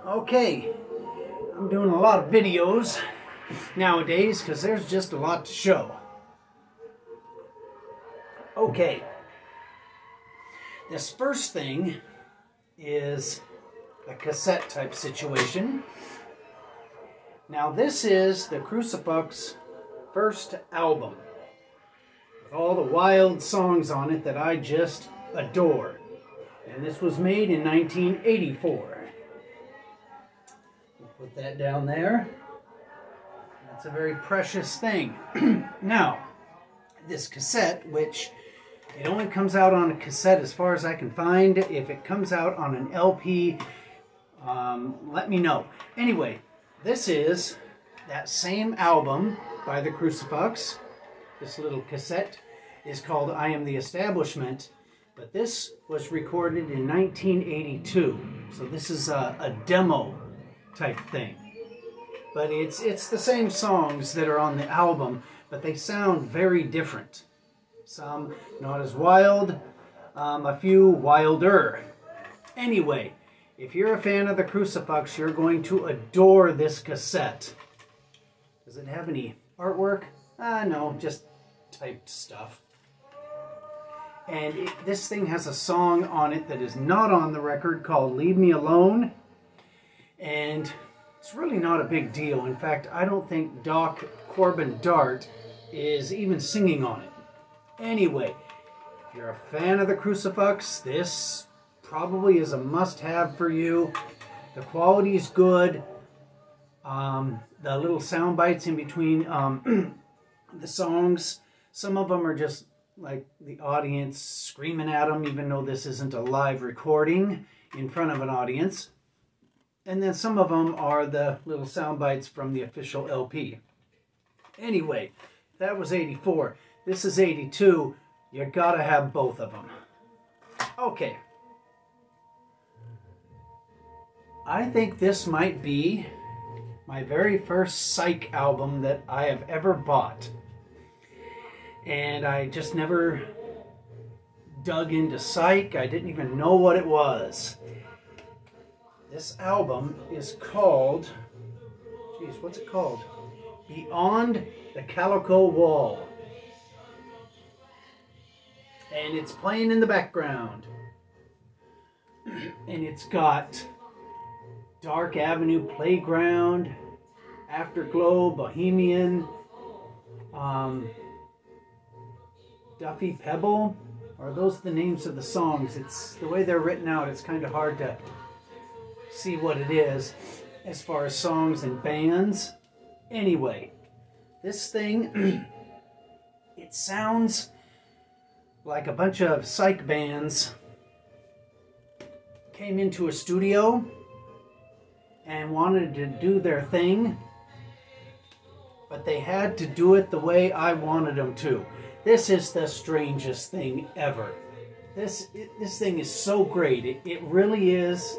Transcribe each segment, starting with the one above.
Okay, I'm doing a lot of videos nowadays because there's just a lot to show. Okay, this first thing is a cassette type situation. Now this is the Crucifix first album with all the wild songs on it that I just adore. And this was made in 1984. Put that down there. That's a very precious thing. Now, this cassette, which it only comes out on a cassette as far as I can find. If it comes out on an LP, let me know. Anyway, this is that same album by the Crucifix. This little cassette is called I Am the Establishment, but this was recorded in 1982. So this is a demo type thing. But it's the same songs that are on the album, but they sound very different. Some not as wild, a few wilder. Anyway, if you're a fan of the Crucifix, you're going to adore this cassette. Does it have any artwork? No, just typed stuff. And this thing has a song on it that is not on the record called Leave Me Alone. And it's really not a big deal. In fact, I don't think Doc Corbin Dart is even singing on it. Anyway, if you're a fan of the Crucifix, this probably is a must-have for you. The quality is good. The little sound bites in between the songs, some of them are just like the audience screaming at them, even though this isn't a live recording in front of an audience. And then some of them are the little sound bites from the official LP. Anyway, that was 84. This is 82. You gotta have both of them. Okay. I think this might be my very first Psych album that I have ever bought. And I just never dug into Psych. I didn't even know what it was. This album is called, geez, what's it called? Beyond the Calico Wall. And it's playing in the background. And it's got Dark Avenue Playground, Afterglow, Bohemian, Duffy Pebble. Are those the names of the songs? It's the way they're written out, it's kind of hard to see what it is as far as songs and bands. Anyway, this thing, it sounds like a bunch of Psych bands came into a studio and wanted to do their thing, but they had to do it the way I wanted them to. This is the strangest thing ever. This thing is so great. It really is.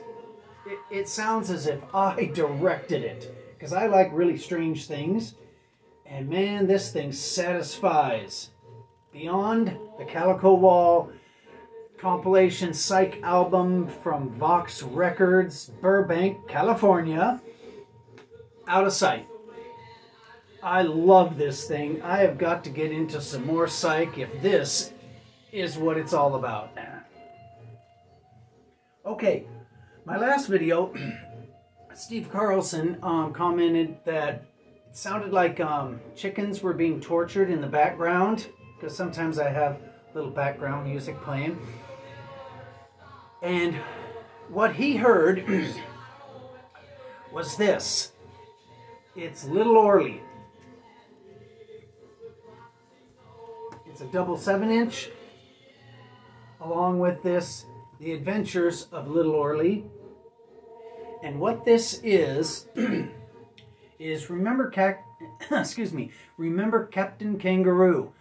It sounds as if I directed it, because I like really strange things. And man, this thing satisfies. Beyond the Calico Wall, compilation Psych album from Vox Records, Burbank, California. Out of sight. I love this thing. I have got to get into some more Psych if this is what it's all about. Okay. My last video, Steve Carlson commented that it sounded like chickens were being tortured in the background, because sometimes I have little background music playing. And what he heard was this. It's Little Orly. It's a double 7-inch, along with this, The Adventures of Little Orly. And what this is remember remember Captain Kangaroo.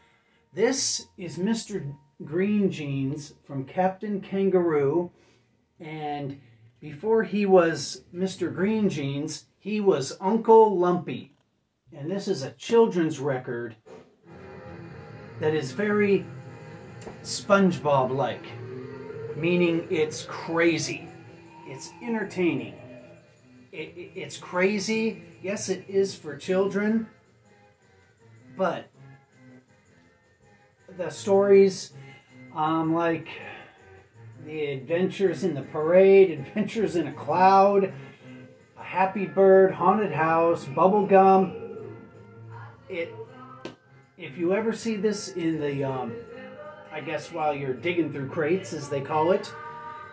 This is Mr. Green Jeans from Captain Kangaroo, and before he was Mr. Green Jeans, he was Uncle Lumpy. And this is a children's record that is very SpongeBob-like, meaning it's crazy, it's entertaining. It's crazy. Yes, it is for children, but the stories, like the Adventures in the Parade, Adventures in a Cloud, A Happy Bird, Haunted House, Bubblegum. If you ever see this in the, I guess while you're digging through crates, as they call it,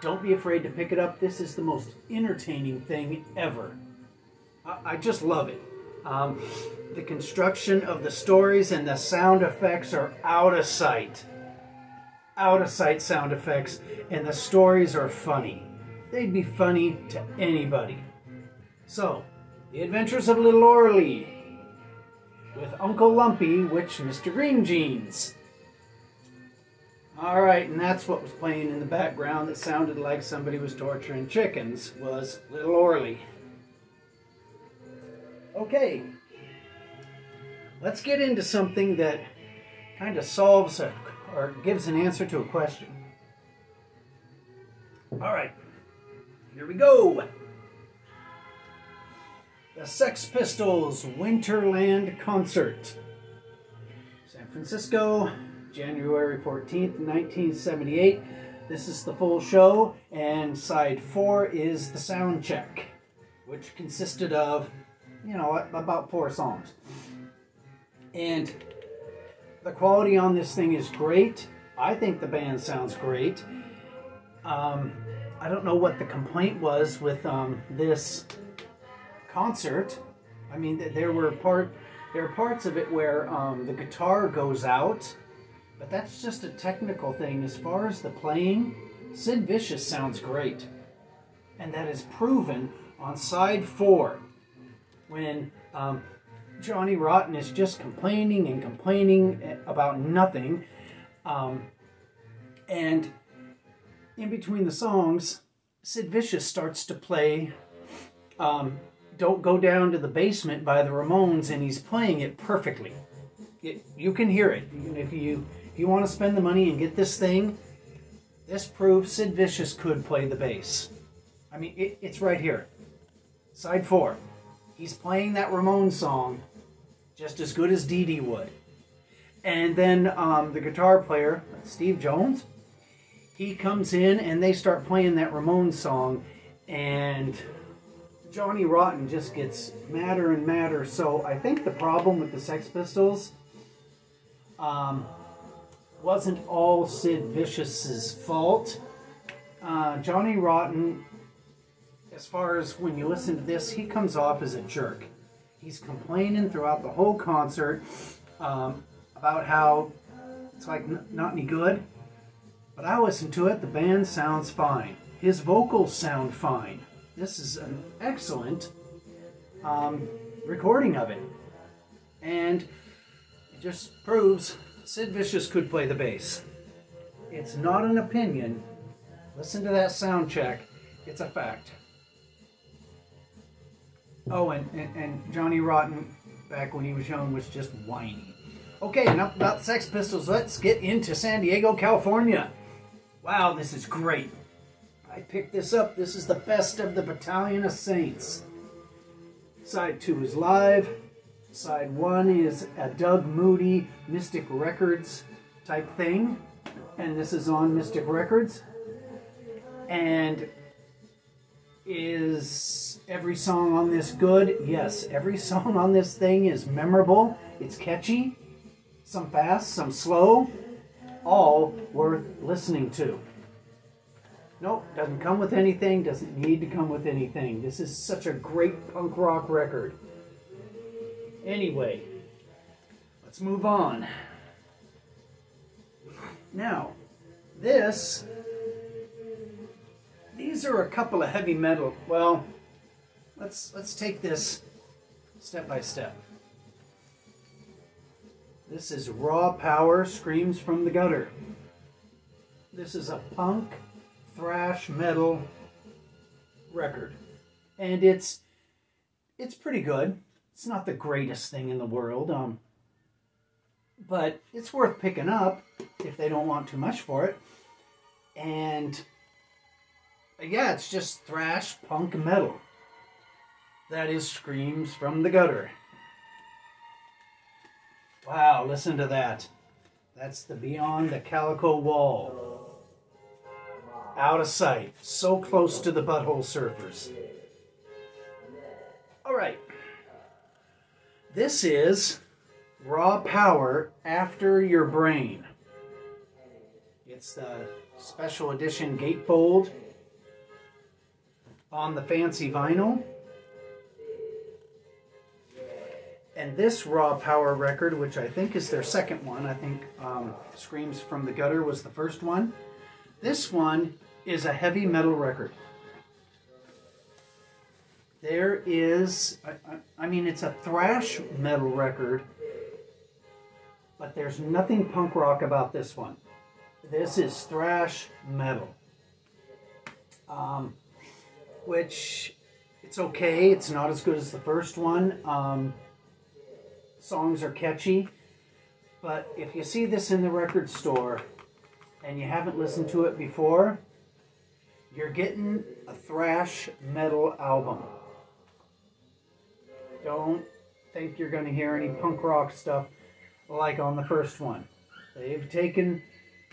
don't be afraid to pick it up. This is the most entertaining thing ever. I just love it. The construction of the stories and the sound effects are out of sight. Out of sight sound effects, and the stories are funny. They'd be funny to anybody. So, The Adventures of Little Orly with Uncle Lumpy, which Mr. Green Jeans. Alright, and that's what was playing in the background that sounded like somebody was torturing chickens, was Little Orly. Okay, let's get into something that kind of solves or gives an answer to a question. Alright, here we go. The Sex Pistols Winterland Concert. San Francisco, January 14th, 1978. This is the full show, and side 4 is the sound check, which consisted of, about 4 songs. And the quality on this thing is great. I think the band sounds great. I don't know what the complaint was with this concert. I mean, there are parts of it where the guitar goes out, but that's just a technical thing. As far as the playing, Sid Vicious sounds great, and that is proven on side 4 when Johnny Rotten is just complaining and complaining about nothing, and in between the songs, Sid Vicious starts to play Don't Go Down to the Basement by the Ramones, and he's playing it perfectly. You can hear it. If you want to spend the money and get this thing, this proves Sid Vicious could play the bass. I mean, it's right here. Side 4. He's playing that Ramones song just as good as Dee Dee would. And then the guitar player, Steve Jones, he comes in and they start playing that Ramones song, and Johnny Rotten just gets madder and madder. So I think the problem with the Sex Pistols wasn't all Sid Vicious's fault. Johnny Rotten, as far as when you listen to this, he comes off as a jerk. He's complaining throughout the whole concert about how it's like not any good. But I listen to it, the band sounds fine. His vocals sound fine. This is an excellent recording of it. And it just proves Sid Vicious could play the bass. It's not an opinion. Listen to that sound check. It's a fact. Oh, and Johnny Rotten, back when he was young, was just whiny. Okay, enough about Sex Pistols. Let's get into San Diego, California. Wow, this is great. I picked this up. This is the best of the Battalion of Saints. Side 2 is live. Side 1 is a Doug Moody Mystic Records type thing. And this is on Mystic Records. And is every song on this good? Yes, every song on this thing is memorable. It's catchy. Some fast, some slow. All worth listening to. Nope, doesn't come with anything, doesn't need to come with anything. This is such a great punk rock record. Anyway, let's move on. Now, these are a couple of heavy metal. Well, let's take this step by step. This is Raw Power, Screams from the Gutter. This is a punk thrash metal record, and it's pretty good. It's not the greatest thing in the world, but it's worth picking up if they don't want too much for it. And yeah, it's just thrash punk metal. That is Screams from the Gutter. Wow, listen to that. That's the Beyond the Calico Wall. Out of sight. So close to the Butthole Surfers. Alright. This is Raw Power After Your Brain. It's the special edition gatefold on the fancy vinyl. And this Raw Power record, which I think is their second one, I think Screams from the Gutter was the first one. This one is a heavy metal record. There is, I mean, it's a thrash metal record, but there's nothing punk rock about this one. This is thrash metal. Which, it's okay. It's not as good as the first one. Songs are catchy. But if you see this in the record store and you haven't listened to it before, you're getting a thrash metal album. Don't think you're going to hear any punk rock stuff like on the first one. They've taken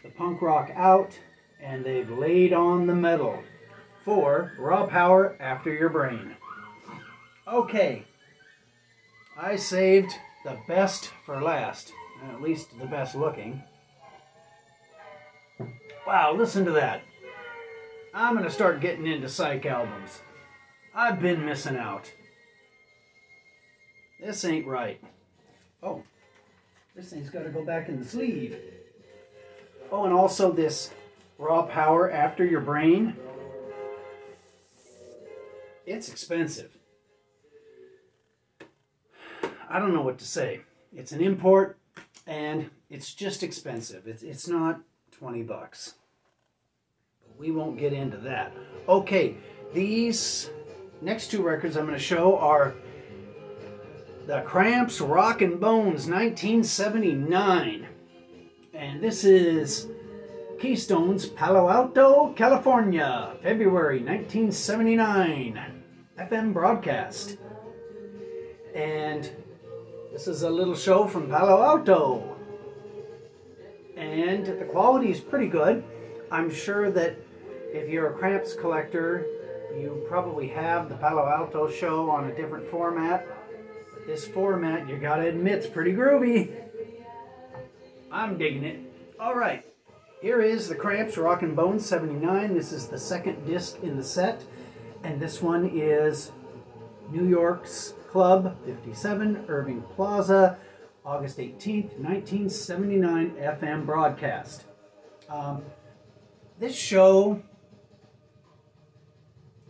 the punk rock out and they've laid on the metal for Raw Power After Your Brain. Okay, I saved the best for last, at least the best looking. Wow, listen to that. I'm going to start getting into psych albums. I've been missing out. This ain't right. Oh, this thing's got to go back in the sleeve. Oh, and also this Raw Power After Your Brain. It's expensive. I don't know what to say. It's an import, and it's just expensive. It's not 20 bucks. But we won't get into that. Okay, these next two records I'm going to show are the Cramps Rockin' Bones 1979. And this is Keystone's Palo Alto, California, February 1979 FM broadcast. And this is a little show from Palo Alto. And the quality is pretty good. I'm sure that if you're a Cramps collector, you probably have the Palo Alto show on a different format. But this format, you gotta admit, it's pretty groovy. I'm digging it. Alright, here is the Cramps Rockin' Bones 79. This is the second disc in the set. And this one is New York's Club 57, Irving Plaza, August 18th, 1979 FM broadcast. This show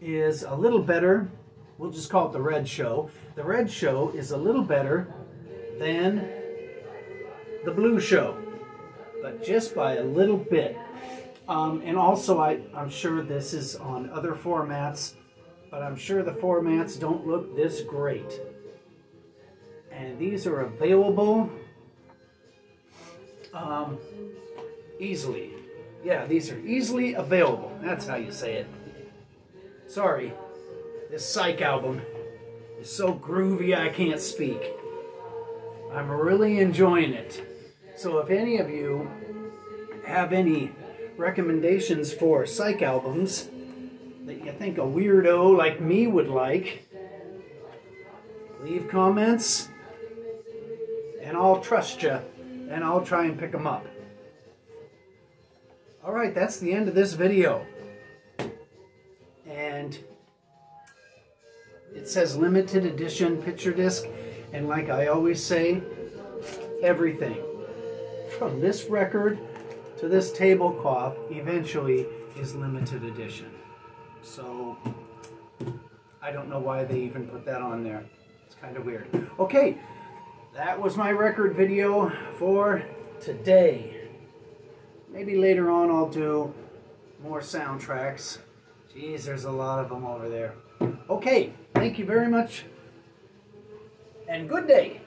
is a little better. We'll just call it the Red Show. The Red Show is a little better than the Blue Show, but just by a little bit. And also, I'm sure this is on other formats, but I'm sure the formats don't look this great. And these are available easily. Yeah, these are easily available. That's how you say it. Sorry, this psych album is so groovy I can't speak. I'm really enjoying it. So if any of you have any recommendations for psych albums that you think a weirdo like me would like, leave comments and I'll trust you and I'll try and pick them up. Alright, that's the end of this video. And it says limited edition picture disc, and like I always say, everything from this record to this tablecloth eventually is limited edition. So I don't know why they even put that on there. It's kind of weird. Okay, that was my record video for today. Maybe later on I'll do more soundtracks. Jeez, there's a lot of them over there. Okay, thank you very much, and good day.